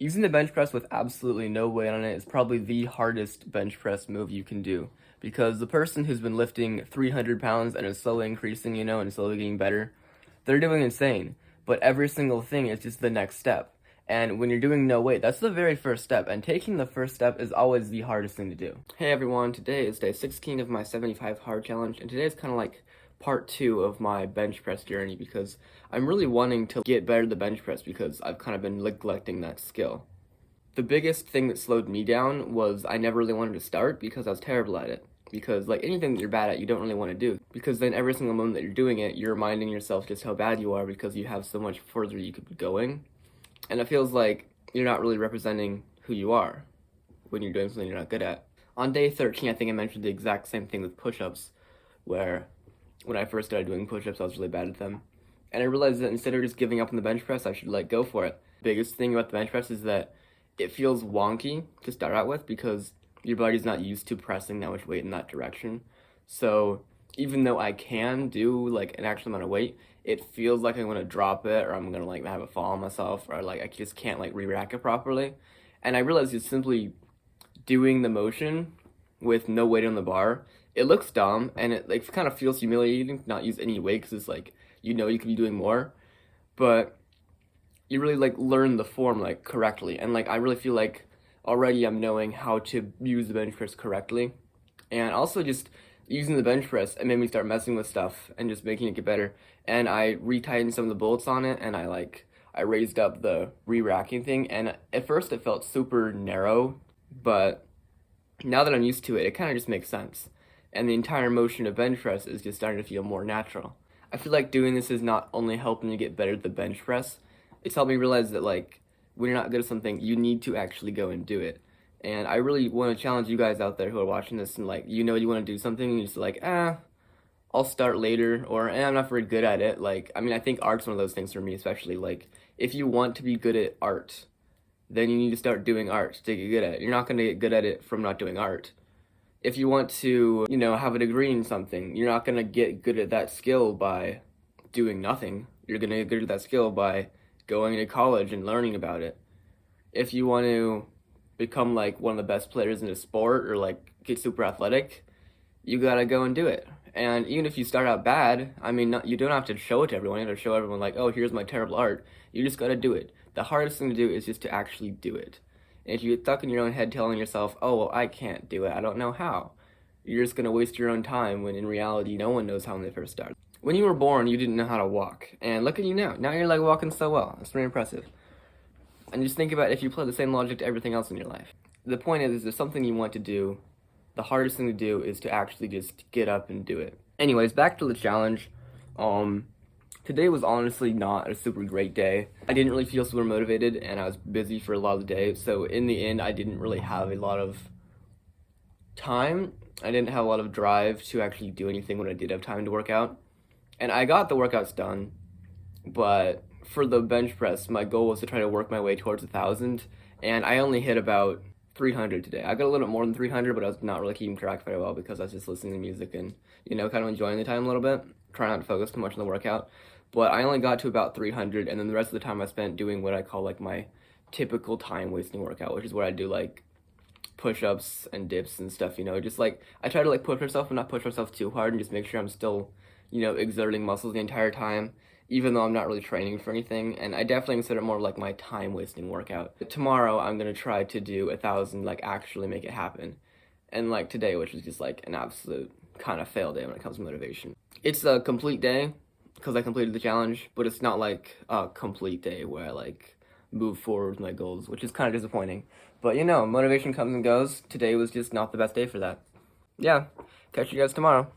Using the bench press with absolutely no weight on it is probably the hardest bench press move you can do because the person who's been lifting 300 pounds and is slowly increasing, and slowly getting better, they're doing insane. But every single thing is just the next step. And when you're doing no weight, that's the very first step, and taking the first step is always the hardest thing to do. Hey everyone, today is day 16 of my 75 hard challenge, and today is kind of like part 2 of my bench press journey because I'm really wanting to get better at the bench press because I've kind of been neglecting that skill. The biggest thing that slowed me down was I never really wanted to start because I was terrible at it. Because like anything that you're bad at, you don't really want to do. Because then every single moment that you're doing it, you're reminding yourself just how bad you are because you have so much further you could be going. And it feels like you're not really representing who you are when you're doing something you're not good at. On day 13, I think I mentioned the exact same thing with push-ups, where when I first started doing push-ups, I was really bad at them. And I realized that instead of just giving up on the bench press, I should go for it. The biggest thing about the bench press is that it feels wonky to start out with because your body's not used to pressing that much weight in that direction. So even though I can do an actual amount of weight, it feels like I'm gonna drop it or I'm gonna have a fall on myself or I just can't re-rack it properly. And I realized it's simply doing the motion with no weight on the bar. It looks dumb and it kind of feels humiliating to not use any weight because it's you could be doing more, but you really learn the form correctly. And I really feel like already I'm knowing how to use the bench press correctly. And also just using the bench press, it made me start messing with stuff and just making it get better. And I retightened some of the bolts on it, and I raised up the re-racking thing. And at first it felt super narrow, but now that I'm used to it, it kind of just makes sense. And the entire motion of bench press is just starting to feel more natural. I feel like doing this is not only helping you get better at the bench press, it's helped me realize that when you're not good at something, you need to actually go and do it. And I really want to challenge you guys out there who are watching this and you want to do something and you're just I'll start later, or I'm not very good at it. I think art's one of those things for me, especially if you want to be good at art, then you need to start doing art to get good at it. You're not going to get good at it from not doing art. If you want to, have a degree in something, you're not going to get good at that skill by doing nothing. You're going to get good at that skill by going to college and learning about it. If you want to become one of the best players in a sport or get super athletic, you gotta go and do it. And even if you start out bad, you don't have to show it to everyone. You have to show everyone oh, here's my terrible art. You just gotta do it. The hardest thing to do is just to actually do it. And if you get stuck in your own head telling yourself, oh, well, I can't do it, I don't know how, you're just gonna waste your own time when in reality no one knows how when they first start. When you were born, you didn't know how to walk, and look at you now. Now you're walking so well. It's pretty impressive. And just think about if you apply the same logic to everything else in your life. The point is there's something you want to do. The hardest thing to do is to actually just get up and do it. Anyways, back to the challenge. Today was honestly not a super great day. I didn't really feel super motivated, and I was busy for a lot of the day. So in the end, I didn't really have a lot of time. I didn't have a lot of drive to actually do anything when I did have time to work out. And I got the workouts done, but for the bench press, my goal was to try to work my way towards 1,000, and I only hit about 300 today. I got a little bit more than 300, but I was not really keeping track very well because I was just listening to music and, kind of enjoying the time a little bit, trying not to focus too much on the workout. But I only got to about 300, and then the rest of the time I spent doing what I call my typical time-wasting workout, which is where I do push-ups and dips and stuff, just I try to push myself and not push myself too hard and just make sure I'm still exerting muscles the entire time, even though I'm not really training for anything. And I definitely consider it more my time-wasting workout. But tomorrow, I'm going to try to do 1,000, actually make it happen. And today, which is just an absolute kind of fail day when it comes to motivation. It's a complete day, because I completed the challenge, but it's not a complete day where I move forward with my goals, which is kind of disappointing. But motivation comes and goes. Today was just not the best day for that. Yeah, catch you guys tomorrow.